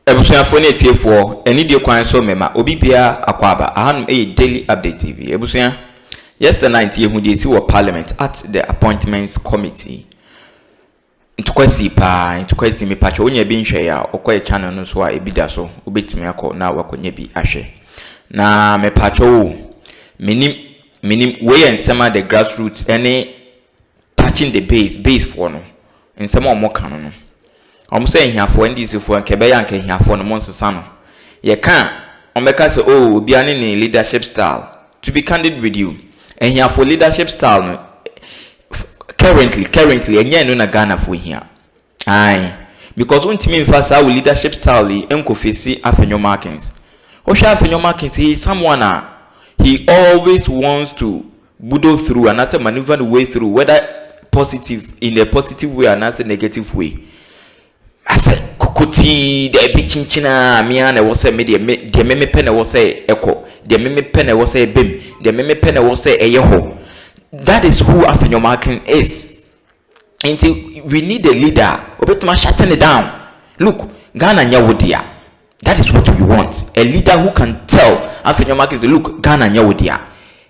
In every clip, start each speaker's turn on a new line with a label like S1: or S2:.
S1: Ebusuafo ne tiefo eni de kwan so mema obi bia akwaba ahanum daily update TV ebusua yesterday night ye hu de si wo parliament at the appointments committee ntukwasi me pacho onya bi nhwe ya okoye channel no so a ebida so obetimi akọ na wakonya bi ahwe na me pacho minim we ensema the grassroots any touching the base for no ensema omoka no say hiafo ndisi fo nkebe ya nke hiafo no monsesa no ye kan omeka say oh obi ane ni leadership style. To be candid with you, hiafo leadership style no currently enye no na Ghana for here aye because untimi mfa sa leadership style enkofesi Afenyo Markins Afenyo Markins he someone he always wants to budo through and as a maneuver the way through, whether positive in a positive way and as a negative way. I said Kukuti the big chinchina miana was a media the meme penna was a echo the meme penna was a bim the meme penna was a yeho. That is who Afenyo Markins is. Until we need a leader, Obetuma shutting it down. Look, Ghana Nyawodia. That is what we want. A leader who can tell Afenyo Markins, look, Ghana Nyawodia.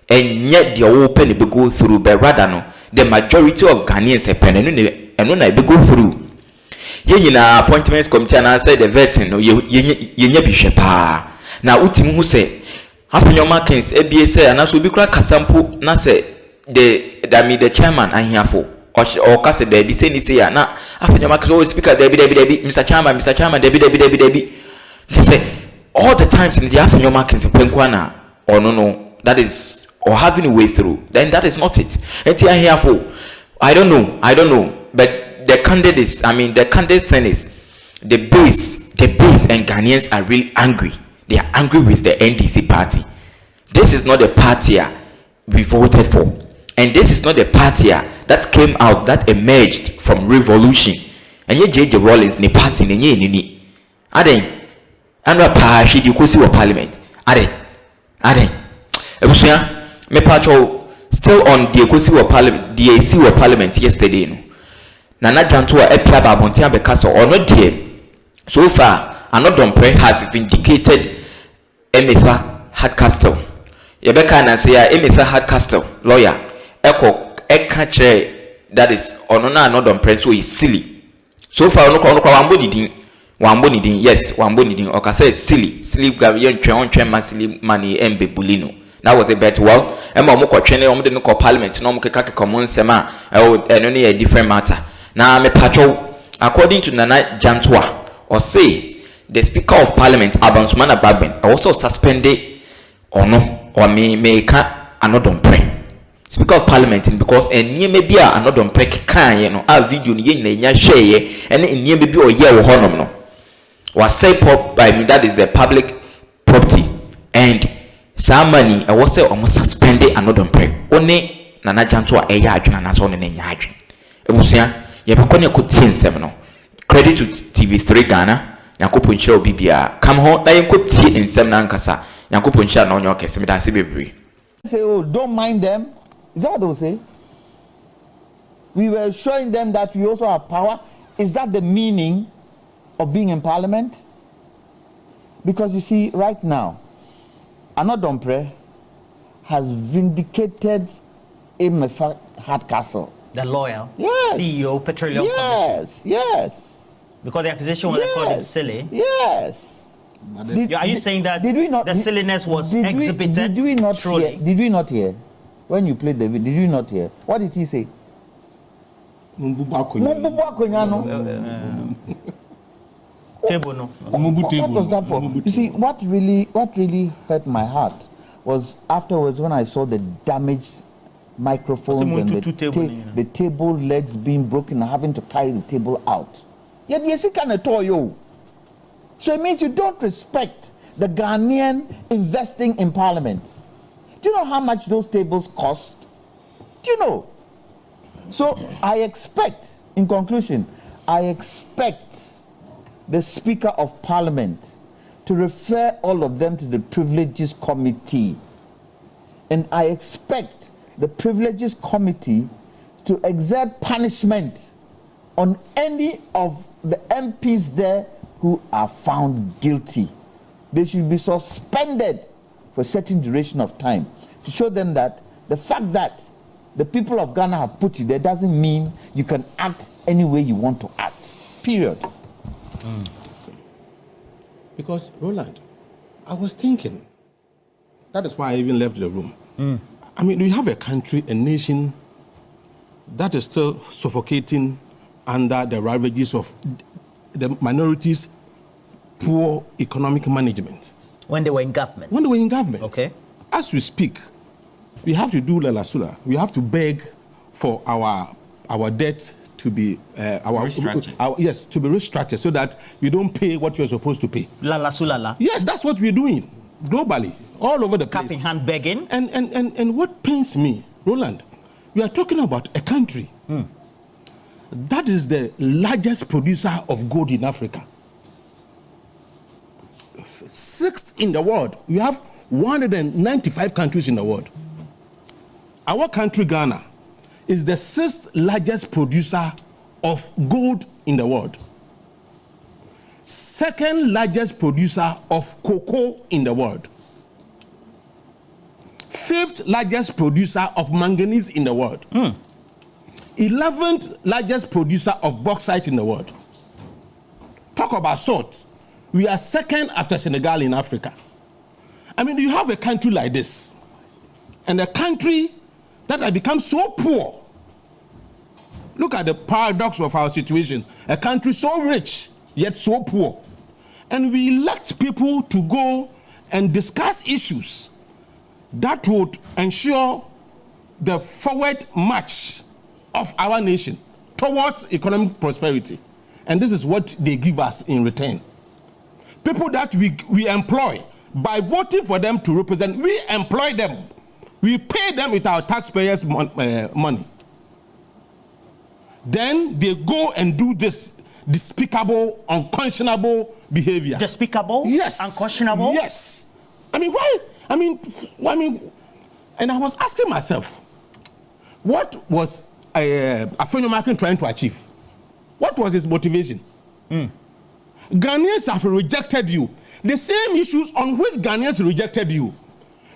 S1: And yet the open be go through, but rather no, the majority of Ghanaians and when I be go through. Yena appointments committee and I say the vetting no ye bishepa. Now ultimu who say Afenyo Markins ABSA and also be crack kasampo na say the chairman and here for or case there be say ni say na Afenyo Markins always speaker Debbie Mr. Chairman Debbie. They say all the times in the Afenyo Markins penkwana or no that is or having a way through, then that is not it. And here for I don't know, but the candidate thing is the base and Ghanaians are really angry. They are angry with the NDC party. This is not the party we voted for, and this is not the party that came out, that emerged from revolution. And yet JJ Rollins ni party ni aden anwa pa hwe di kosi wo parliament aden ebusia me pacho still on the kosi wo parliament the AC wo parliament yesterday no Nana Janto a club abonti abekasa or not dear. So far Annor Dompreh has vindicated Emetha Hardcastle. Yebeka na say Emetha Hardcastle lawyer eka chere that is onona Annor Dompreh so is silly. So far onoko wambo ni din yes wambo ni din oka say silly gavion twen ma silly mani embe bulino. That was a bet well emma omoko twene omde no parliament no omke kake common sema eno ne a different matter. Now me patrol according to Nana Jantoa or say the Speaker of Parliament Abansumana Bagbin also suspended or no or may Annor Dompreh Speaker of Parliament because and may be Annor Dompreh can you know a video ni share and in be or year honor no was say by me that is the public property and some money I was say almost suspended Annor Dompreh only Nana Jantoa a yard and as on an yard credit to TV3 Ghana Yankopon Nhyira Bibia come home na yenko tie nsem na nkasa Yankopon Nhyira na onyo kese medase bebre
S2: say oh don't mind them. Is that what they say? We were showing them that we also have power. Is that the meaning of being in parliament? Because you see right now Annor Dompreh has vindicated Emetha Hardcastle, the lawyer, yes, CEO, Petroleum. Yes.
S3: Because the accusation was recorded silly.
S2: Yes.
S3: Are you saying that the silliness was exhibited?
S2: Did we not hear? When you played the video, did you not hear? What did he say? What was that for? You see, what really hurt my heart was afterwards when I saw the damaged microphones and the table legs being broken and having to carry the table out. Yet you can you. So it means you don't respect the Ghanaian investing in parliament. Do you know how much those tables cost? Do you know? So I expect, in conclusion, the Speaker of Parliament to refer all of them to the Privileges Committee. And I expect the Privileges Committee to exert punishment on any of the MPs there who are found guilty, they should be suspended for a certain duration of time to show them that the fact that the people of Ghana have put you there doesn't mean you can act any way you want to act. Period.
S4: Because, Roland, I was thinking, that is why I even left the room. I mean, we have a country, a nation that is still suffocating under the ravages of the minorities' poor economic management.
S3: When they were in government?
S4: When they were in government.
S3: Okay.
S4: As we speak, we have to do Lalasula. We have to beg for our debt to be
S1: restructured.
S4: Yes, to be restructured so that we don't pay what we're supposed to pay.
S3: Lalasula.
S4: Yes, that's what we're doing globally, all over the place.
S3: Cap in hand begging.
S4: And what pains me, Roland, we are talking about a country that is the largest producer of gold in Africa. 6th in the world. We have 195 countries in the world. Our country, Ghana, is the 6th largest producer of gold in the world. 2nd largest producer of cocoa in the world. 5th largest producer of manganese in the world. 11th largest producer of bauxite in the world. Talk about salt. We are 2nd after Senegal in Africa. I mean, you have a country like this, and a country that has become so poor. Look at the paradox of our situation. A country so rich, yet so poor. And we elect people to go and discuss issues that would ensure the forward march of our nation towards economic prosperity. And this is what they give us in return. People that we employ, by voting for them to represent, we employ them. We pay them with our taxpayers' money. Then they go and do this despicable, unconscionable behavior.
S3: Despicable?
S4: Yes.
S3: Unconscionable?
S4: Yes. I mean, why? I mean, and I was asking myself, what was Afenyo Markins trying to achieve? What was his motivation? Ghanaians have rejected you. The same issues on which Ghanaians rejected you,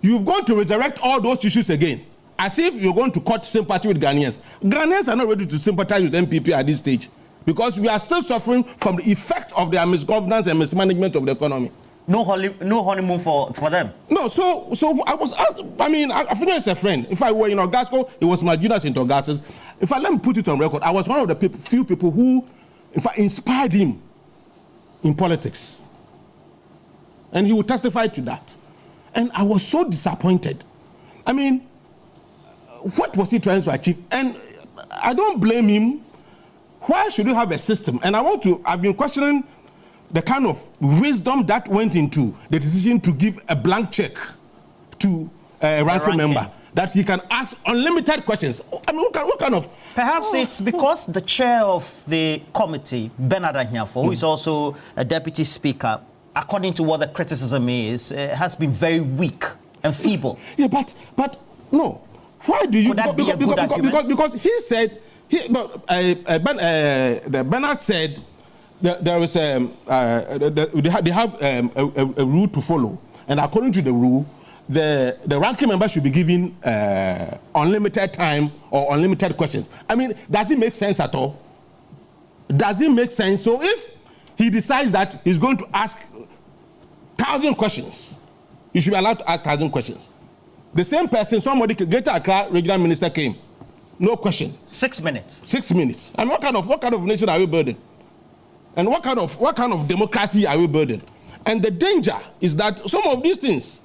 S4: you've gone to resurrect all those issues again, as if you're going to court sympathy with Ghanaians. Ghanaians are not ready to sympathize with NPP at this stage because we are still suffering from the effect of their misgovernance and mismanagement of the economy.
S3: No honeymoon for them.
S4: No, so I was asked, I mean, Afenyo is a friend. If I were in Ogasco, it was my juniors in Ogasis. If I let me put it on record, I was one of the few people who, if I inspired him in politics. And he would testify to that. And I was so disappointed. I mean, what was he trying to achieve? And I don't blame him. Why should you have a system? And I've been questioning the kind of wisdom that went into the decision to give a blank check to a ranking member, that he can ask unlimited questions. I mean, what kind of...
S3: Perhaps it's because the chair of the committee, Bernard Ahiafo, who is also a deputy speaker, according to what the criticism is, has been very weak and feeble.
S4: Yeah, but no. Why do you... Because he said... Bernard said there is they have a rule to follow, and according to the rule, the ranking member should be given unlimited time or unlimited questions. I mean, does it make sense at all? Does it make sense? So if he decides that he's going to ask 1,000 questions, you should be allowed to ask 1,000 questions. The same person, somebody, Greater Accra regional minister came, no question.
S3: 6 minutes.
S4: 6 minutes. And what kind of nation are we building? And what kind of democracy are we building? And the danger is that some of these things,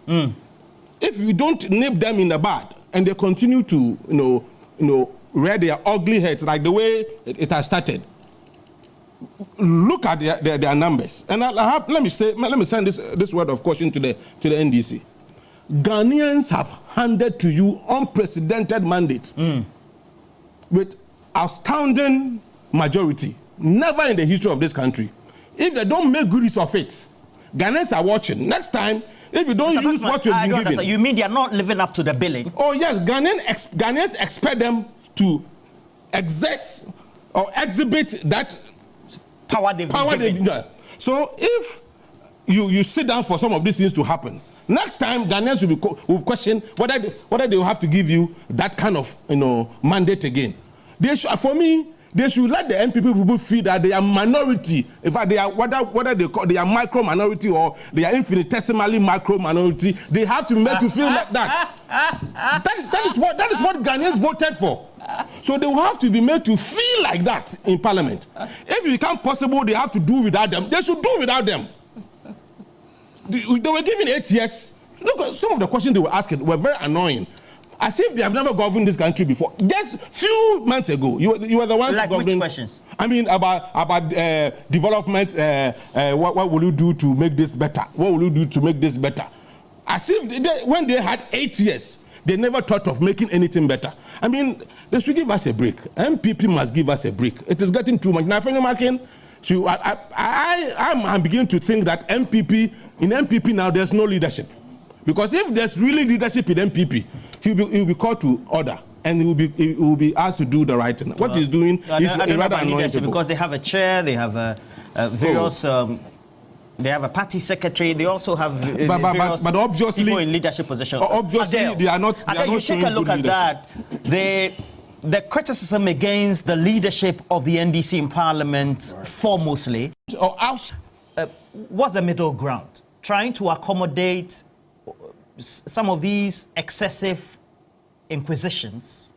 S4: if you don't nip them in the bud and they continue to rear their ugly heads like the way it has started, look at their numbers. And let me send this word of caution to the NDC. Ghanaians have handed to you unprecedented mandates with astounding majority. Never in the history of this country. If they don't make good use of it, Ghanaians are watching. Next time, if you don't use what you've been given.
S3: You mean they are not living up to the billing?
S4: Oh yes, Ghanaians expect them to exert or exhibit that
S3: power they've been given.
S4: So if you sit down for some of these things to happen, next time Ghanaians will question whether they will have to give you that kind of mandate again. For me, they should let the NPP people feel that they are minority. In fact, they are whether they are micro minority or they are infinitesimally micro minority. They have to make you feel like that. That is what Ghanaians voted for. So they will have to be made to feel like that in Parliament. If it becomes possible, they have to do without them. They should do without them. They were given 8 years. Look, some of the questions they were asking were very annoying. As if they have never governed this country before. Just few months ago, you were the ones
S3: like
S4: governing.
S3: Which questions?
S4: I mean, about development. What will you do to make this better? What will you do to make this better? As if when they had 8 years, they never thought of making anything better. I mean, they should give us a break. MPP must give us a break. It is getting too much. Now, Afenyo Markins, I'm beginning to think that in MPP now, there's no leadership. Because if there's really leadership in MPP, he'll be called to order and he will be asked to do the right thing. What he's doing is rather annoying people.
S3: Because they have a chair, they have various... they have a party secretary. They also have various
S4: but obviously,
S3: people in leadership positions.
S4: Obviously, they are not.
S3: You take a look at that. The criticism against the leadership of the NDC in Parliament, foremostly, what's the middle ground? Trying to accommodate some of these excessive inquisitions,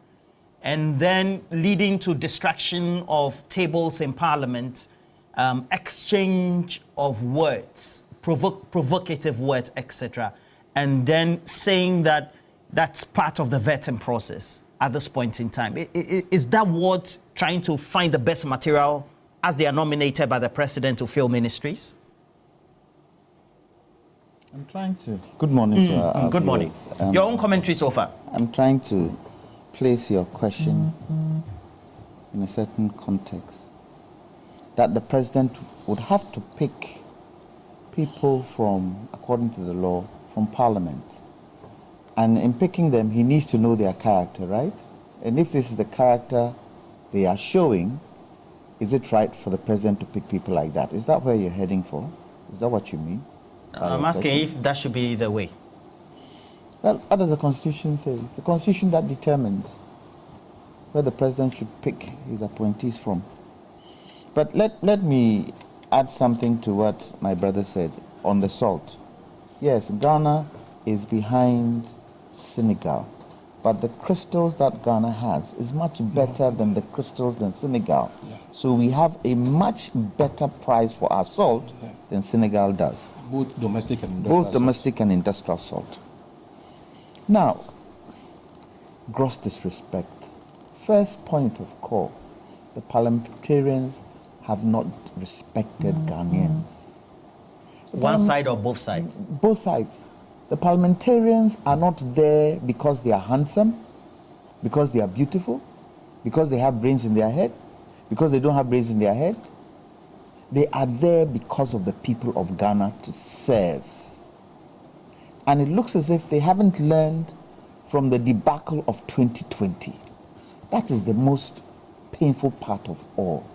S3: and then leading to distraction of tables in Parliament. Exchange of words, provocative words, etc., and then saying that that's part of the vetting process at this point in time. Is that what trying to find the best material as they are nominated by the president to fill ministries?
S2: I'm trying to. Good morning to our
S3: good morning. Your own commentary so far.
S2: I'm trying to place your question in a certain context. That the president would have to pick people from, according to the law, from Parliament. And in picking them, he needs to know their character, right? And if this is the character they are showing, is it right for the president to pick people like that? Is that where you're heading for? Is that what you mean?
S3: I'm asking if that should be the way.
S2: Well, what does the Constitution say? It's the Constitution that determines where the president should pick his appointees from. But let me add something to what my brother said on the salt. Yes, Ghana is behind Senegal, but the crystals that Ghana has is much better than the crystals than Senegal. Yeah. So we have a much better price for our salt than Senegal does.
S4: Both domestic and industrial
S2: salt. Now, gross disrespect. First point of call, the parliamentarians have not respected Ghanaians.
S3: One side or both sides?
S2: Both sides. The parliamentarians are not there because they are handsome, because they are beautiful, because they have brains in their head, because they don't have brains in their head. They are there because of the people of Ghana to serve. And it looks as if they haven't learned from the debacle of 2020. That is the most painful part of all.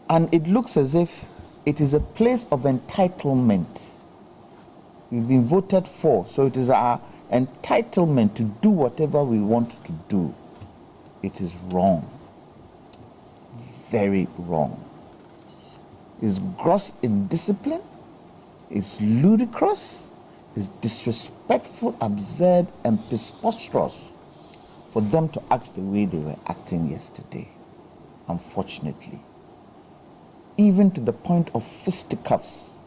S2: And it looks as if it is a place of entitlement. We've been voted for, so it is our entitlement to do whatever we want to do. It is wrong. Very wrong. It's gross indiscipline, it's ludicrous, it's disrespectful, absurd, and preposterous for them to act the way they were acting yesterday, unfortunately. Even to the point of fisticuffs.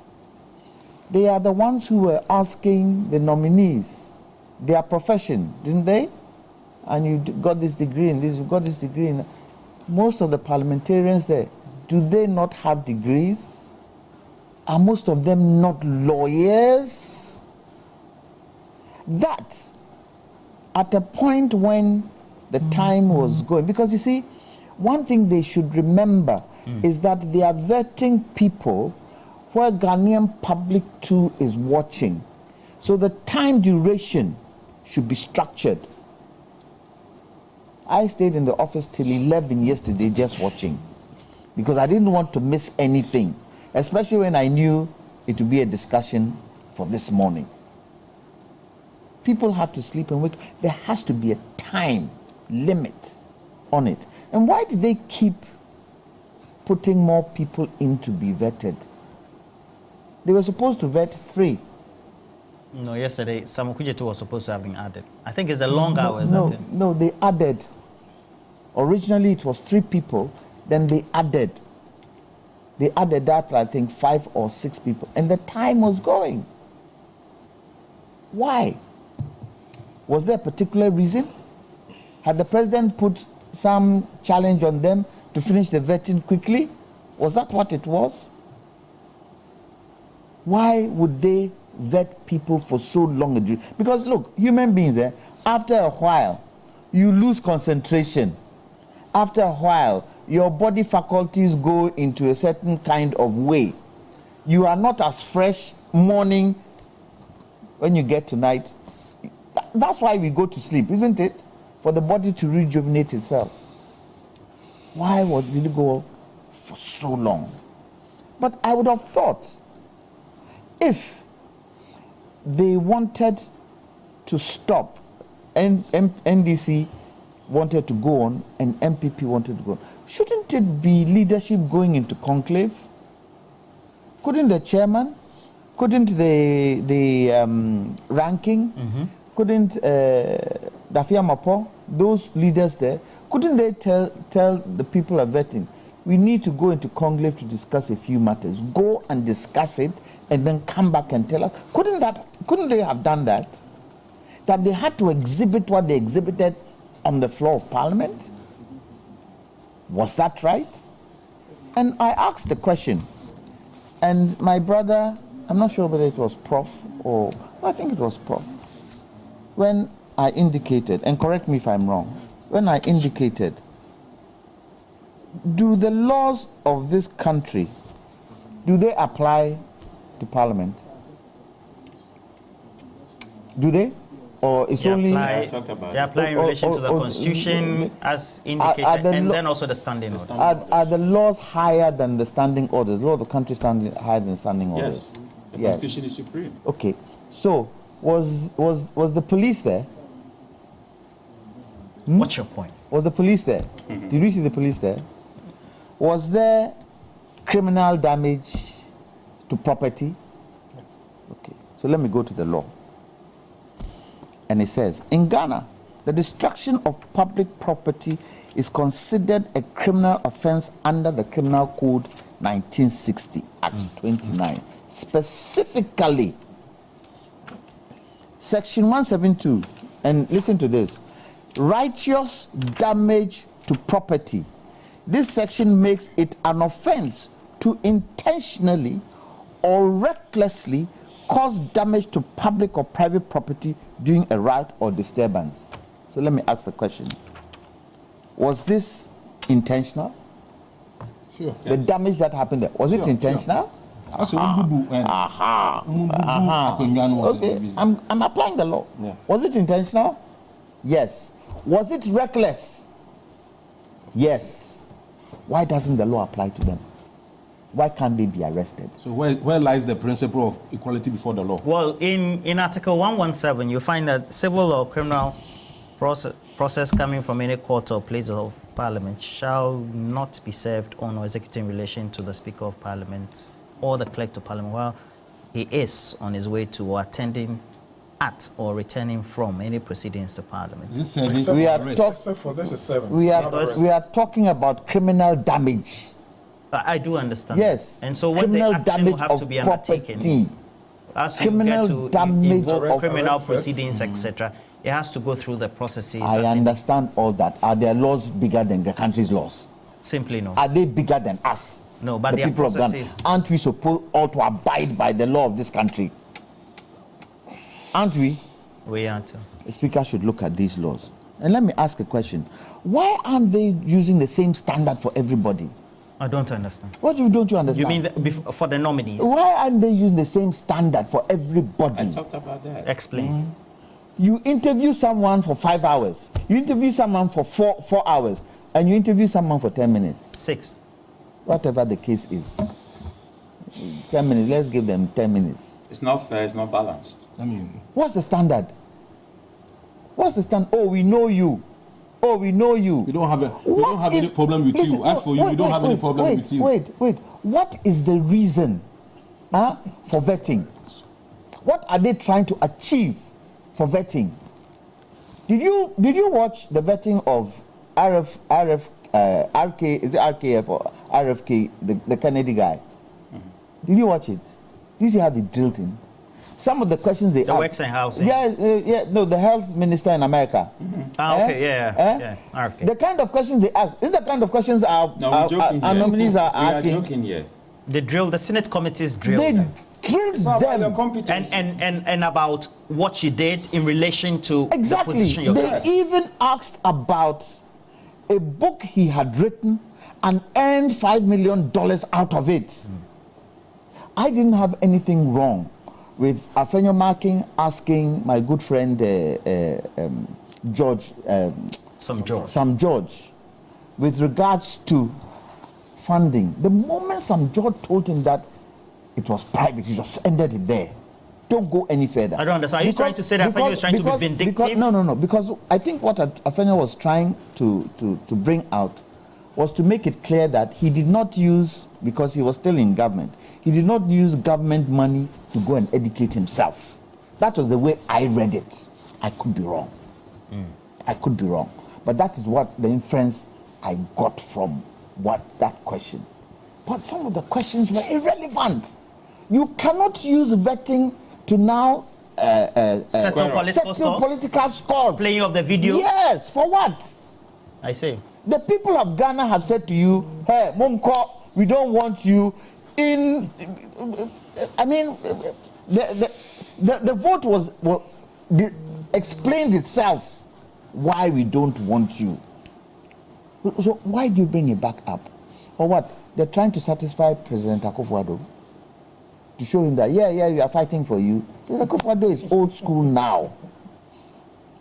S2: They are the ones who were asking the nominees their profession, didn't they? And you got this degree in this, you got this degree in... Most of the parliamentarians there, do they not have degrees? Are most of them not lawyers? That, at a point when the time was going, because you see, one thing they should remember is that they are vetting people where Ghanaian public too is watching. So the time duration should be structured. I stayed in the office till 11 yesterday just watching because I didn't want to miss anything. especially when I knew it would be a discussion for this morning. People have to sleep and wake. There has to be a time limit on it. And why do they keep putting more people in to be vetted? They were supposed to vet 3.
S3: No, yesterday, Samukujetu was supposed to have been added. I think it's the long hours.
S2: No, they added. Originally, it was 3 people. Then they added. They added that, I think, 5 or 6 people. And the time was going. Why? Was there a particular reason? Had the president put some challenge on them to finish the vetting quickly? Was that what it was? Why would they vet people for so long? Because look, human beings, after a while, you lose concentration. After a while, your body faculties go into a certain kind of way. You are not as fresh morning when you get to night. That's why we go to sleep, isn't it? For the body to rejuvenate itself. Why did it go for so long? But I would have thought, if they wanted to stop, and NDC wanted to go on, and NPP wanted to go on, shouldn't it be leadership going into conclave? Couldn't the chairman, couldn't the ranking, couldn't Dafia Mapo, those leaders there, couldn't they tell the people of vetting, we need to go into conclave to discuss a few matters. Go and discuss it and then come back and tell us. Couldn't they have done that? That they had to exhibit what they exhibited on the floor of Parliament? Was that right? And I asked the question, and my brother, I'm not sure whether it was Prof or, I think it was Prof, when I indicated, and correct me if I'm wrong, when I indicated, do the laws of this country, do they apply to Parliament? Do they? Or it's only...
S3: They apply in relation to the Constitution as indicated, and then also the standing orders.
S2: Are the laws higher than the standing orders? Law of the country higher than standing orders?
S5: Yes. The Constitution is supreme.
S2: Okay. So, was the police there?
S3: What's your point?
S2: Was the police there? Did you see the police there? Was there criminal damage to property? Yes. Okay, so let me go to the law. And it says, in Ghana, the destruction of public property is considered a criminal offense under the Criminal Code 1960, Act 29. Specifically, Section 172, and listen to this, righteous damage to property. This section makes it an offense to intentionally or recklessly cause damage to public or private property during a riot or disturbance. So let me ask the question. Was this intentional?
S4: Sure.
S2: The damage that happened there, was it intentional?
S4: Sure.
S2: Okay, I'm applying the law. Yeah. Was it intentional? Yes. Was it reckless? Yes. Why doesn't the law apply to them? Why can't they be arrested?
S4: So where lies the principle of equality before the law?
S3: Well, in Article 117, you find that civil or criminal process coming from any court or place of Parliament shall not be served on or executed in relation to the Speaker of Parliament or the Clerk to Parliament while he is on his way to or attending at or returning from any proceedings to Parliament.
S2: We are talking about criminal damage.
S3: I do understand.
S2: Yes.
S3: And so what
S2: criminal
S3: the action
S2: damage
S3: will have
S2: of
S3: to be
S2: property.
S3: undertaken as
S2: criminal
S3: you get
S2: damage
S3: to invoke
S2: of
S3: criminal proceedings, etc. It has to go through the processes.
S2: I understand all that. Are their laws bigger than the country's laws?
S3: Simply no.
S2: Are they bigger than us?
S3: No, but
S2: the people of Ghana. Aren't we supposed all to abide by the law of this country? Aren't we?
S3: We are too.
S2: The Speaker should look at these laws. And let me ask a question. Why aren't they using the same standard for everybody?
S3: I don't understand.
S2: What don't you understand?
S3: You mean for the nominees?
S2: Why aren't they using the same standard for everybody?
S5: I talked about that.
S3: Explain.
S2: You interview someone for 5 hours. You interview someone for 4 hours. And you interview someone for 10 minutes.
S3: 6.
S2: Whatever the case is. 10 minutes. Let's give them 10 minutes.
S5: It's not fair. It's not balanced.
S4: I mean,
S2: what's the standard? What's the standard? Oh, we know you. Oh, we know you.
S4: We don't have any problem with you. As for you, we don't have any problem with you.
S2: Wait. What is the reason for vetting? What are they trying to achieve for vetting? Did you watch the vetting of RK, is it RKF or RFK, the Kennedy guy? Mm-hmm. Did you watch it? You see how they drilled him? Some of the questions they asked.
S3: Works and housing.
S2: The health minister in America.
S3: Mm-hmm. Okay.
S2: The kind of questions they ask. This is the kind of questions our nominees are asking.
S5: We are joking here.
S3: They drilled, the Senate committees drilled
S2: They
S3: them.
S2: drilled them.
S3: And about what you did in relation to the position you're
S2: They even asked about a book he had written and earned $5 million out of it. Mm. I didn't have anything wrong with Afenyo Markins asking my good friend George, Sam George, with regards to funding. The moment Sam George told him that it was private, he just ended it there. Don't go any further.
S3: I don't understand. Are you trying to say that Afenyo is trying to be vindictive?
S2: No. Because I think what Afenyo was trying to bring out was to make it clear that he did not use, because he was still in government, he did not use government money to go and educate himself. That was the way I read it. I could be wrong. I could be wrong. But that is what the inference I got from that question. But some of the questions were irrelevant. You cannot use vetting to now settle political scores.
S3: Playing of the video?
S2: Yes, for what?
S3: I see.
S2: The people of Ghana have said to you, hey, Mumko, we don't want you in... I mean, the vote explained itself why we don't want you. So why do you bring it back up? Or what? They're trying to satisfy President Akufo-Addo to show him that, we are fighting for you. President Akufo-Addo is old school now.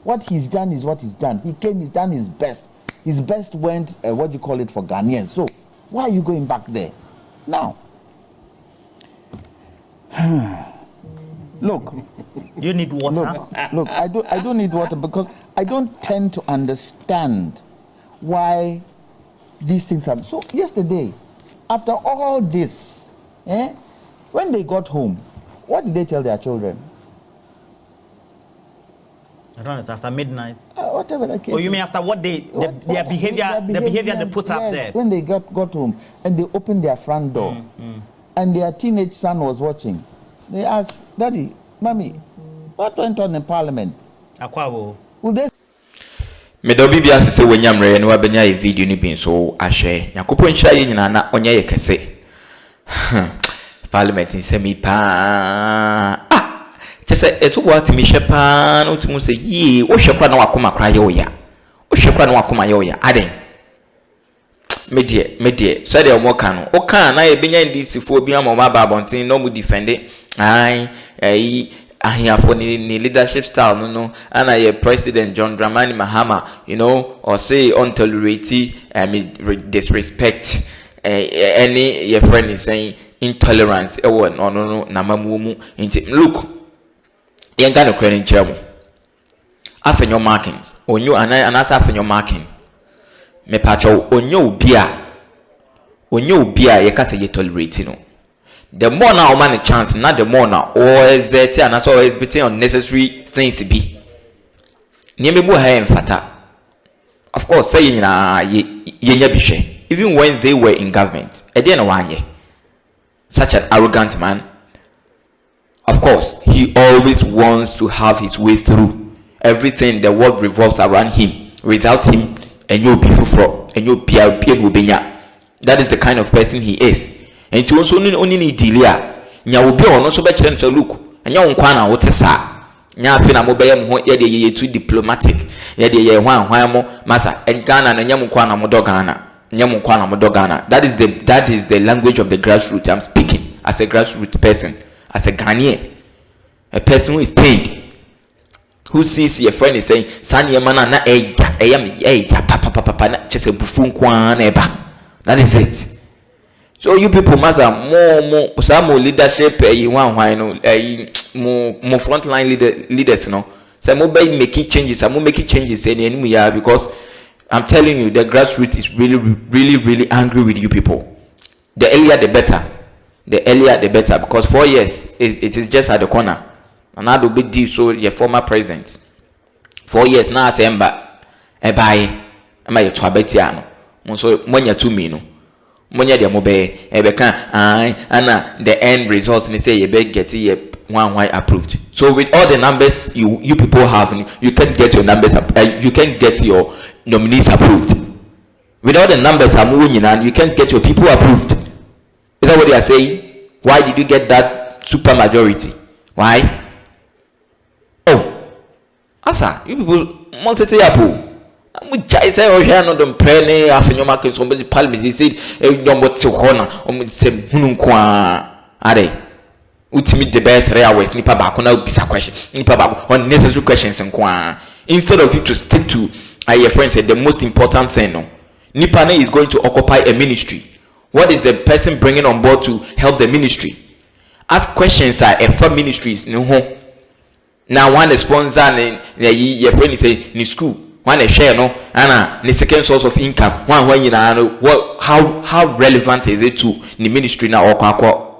S2: What he's done is what he's done. He came, he's done his best. His best went, for Ghanaians. So why are you going back there? Now, look.
S3: You need water?
S2: Look, I don't need water because I don't tend to understand why these things happen. So yesterday, after all this, when they got home, what did they tell their children?
S3: I don't know, it's after midnight.
S2: Whatever the case.
S3: Oh, you mean after what their behavior they put up there?
S2: When they got home and they opened their front door and their teenage son was watching, they asked, Daddy, Mommy, what went on in Parliament?
S3: Akwabo.
S2: Will they...
S1: Medobi bia sese wanyamre no abenya e video ni bin so ahwe yakopo nhira ye nyina na onye ye kese Parliament nsemi pa chese eto what mi shepa no tumu se yi wo hwekra na wakoma kra ye oya wo hwekra na wakoma ye oya aden medie so de omo ka no o ka na e benya ndisifo bi amoma ba bontin no mu defend ahiafo ni leadership style no and a President John Dramani Mahama, or say untolerate disrespect any your friend is saying intolerance no na mamumu nti look yenga no kran nchamo Afenyo Markins onyo anasa Afenyo Markins me pacho onyo bia ye kase ye tolerate no. The more now man a chance, not the more now, or is it and that's always between unnecessary things to be. Niemibu hae mfata. Of course, saying even when they were in government, such an arrogant man. Of course, he always wants to have his way through. Everything the world revolves around him. Without him, and you'll be fufro, and you'll be a that is the kind of person he is. And to also only need delia. Nya will be on so better than to look. And young Kwana, what is that? Nya fina mobile mo ye too diplomatic. Ye one massa and Ghana and Yamukwana Modogana. Nyamukwana Modogana. That is the language of the grassroots. I'm speaking as a grassroots person, as a Ghanaian, a person who is paid. Who sees your friend is saying, Sanya mana na papa just a buffoon kwan eba. That is it. So you people must have more some more leadership more frontline leaders, you know. Some more making changes, some more making changes anyway, because I'm telling you, the grassroots is really angry with you people. The earlier the better. The earlier the better, because 4 years it is just at the corner. And I do big deal, so your former president. 4 years now, say buy your twabetiano. So when you're 2 million. Monya de mobe ebeka and the end results they say you be get it one approved. So with all the numbers you people have, you can get your numbers you can get your nominees approved. With all the numbers I'm winning and you can't get your people approved. Is that what they are saying? Why did you get that super majority? Why? Oh, asa you people must say approve. I say oh here no Dompreh ne Afenyo Markins on the Parlmt. They said don't what to corner on say hununkwa are ultimate debate 3 hours nipa ba na bisa question nipa ba unnecessary questions nkwa. Instead of you to stick to your friend said the most important thing no nipa ne is going to occupy a ministry. What is the person bringing on board to help the ministry? Ask questions for ministries no ho. Now one sponsor your friend is say in school one a share no and the second source of income one when you know what how relevant is it to the ministry now or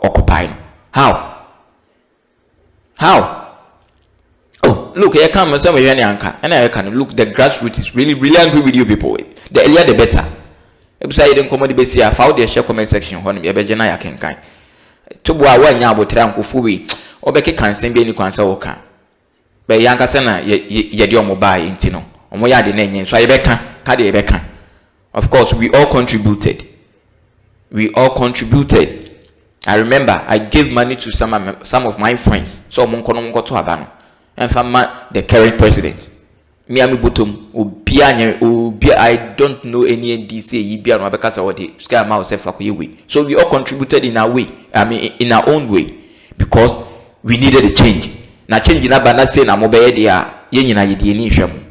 S1: occupying? How oh look here come some anchor and I can look the grassroots is really angry with you people. The earlier the better. Ebisa you don't come the base here found the share comment section when you be ya can kind to boa one ya botra nkofu we obeke kan sem be ni kwansa wo ka be yanka se na ye de omoba intino omoya de na enye so ayebeka ka de yebeka. Of course we all contributed. I remember I gave money to some of my friends so monko to abano and fama the current president me ami bottom obia I don't know any NDC yibia no abeka say what the sky ma self akoyewe. So we all contributed in our way, I mean in our own way, because we needed a change. Na change na bana say na mo be ye dia ye nyina ye die ni hwem.